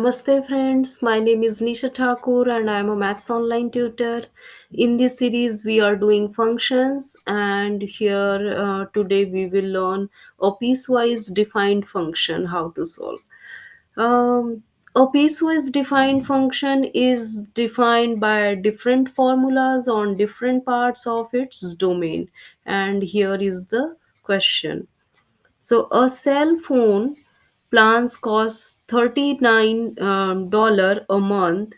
Namaste friends, my name is Nisha Thakur and I am a maths online tutor. In this series we are doing functions and here today we will learn a piecewise defined function how to solve. Um, a piecewise defined function is defined by different formulas on different parts of its domain, and here is the question. So a cell phone plans cost $39 a month.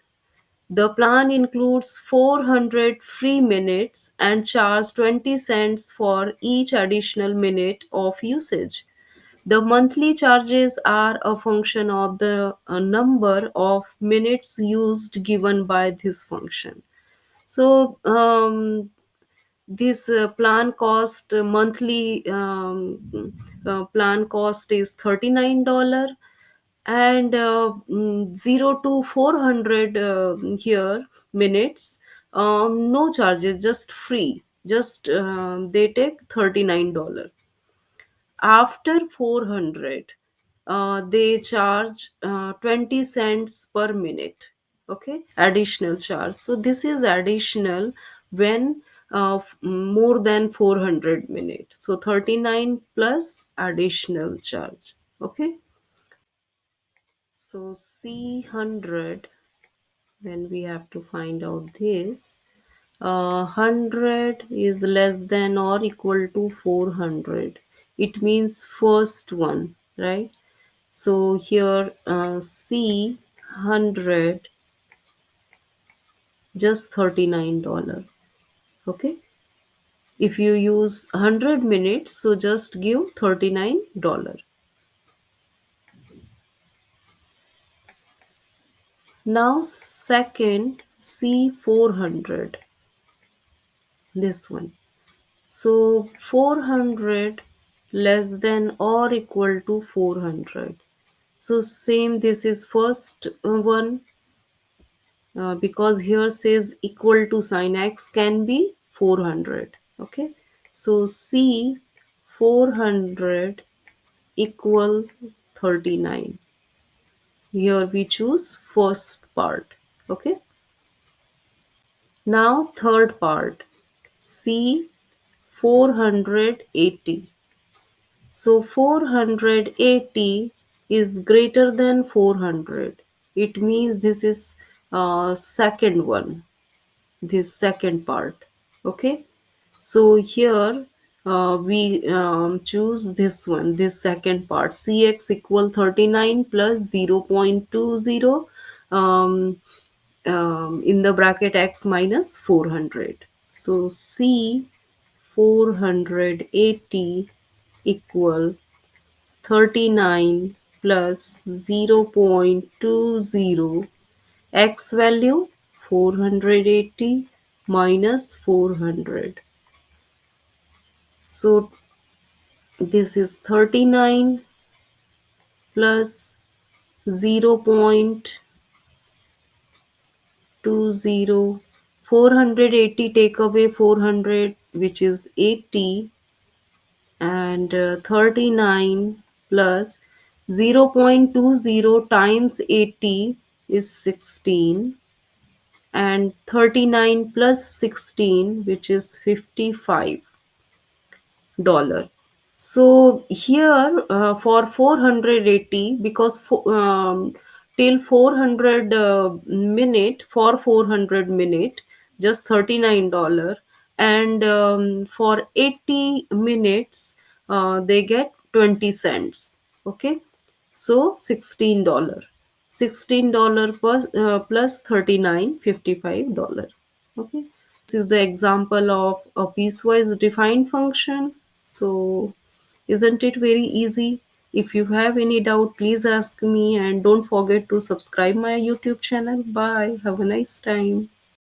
The plan includes 400 free minutes and charge 20 cents for each additional minute of usage. The monthly charges are a function of the number of minutes used given by this function. So this plan cost monthly plan cost is $39, and 0 to 400 here minutes, no charges, just free, just they take $39. After 400, they charge 20 cents per minute. Okay, additional charge. So this is additional when more than 400 minutes. So 39 plus additional charge. Okay, so C100, when we have to find out this, 100 is less than or equal to 400. It means first one, right? So here C 100 just $39. Okay. If you use 100 minutes, so just give $39. Now second C 400, this one. So 400 less than or equal to 400. So same, this is first one, because here says equal to sign, x can be 400. Okay, so C 400 equal 39. Here we choose first part. Okay, now third part, C 480. So 480 is greater than 400. It means this is second one, this second part. Okay. So here we choose this one, this second part. Cx equal 39 plus 0.20 in the bracket x minus 400. So C 480 equal 39 plus 0.20, x value 480 minus 400. So this is 39 plus 0.20. 480 take away 400, which is 80, and 39 plus 0.20 times 80 is 16, and 39 plus 16, which is $55. So here for 480, because till 400 minute, for 400 minute just $39, and for 80 minutes they get 20 cents. Okay, so $16. $16 plus 39, $55. Okay, this is the example of a piecewise defined function. So isn't it very easy? If you have any doubt, please ask me, and don't forget to subscribe my YouTube channel. Bye, have a nice time.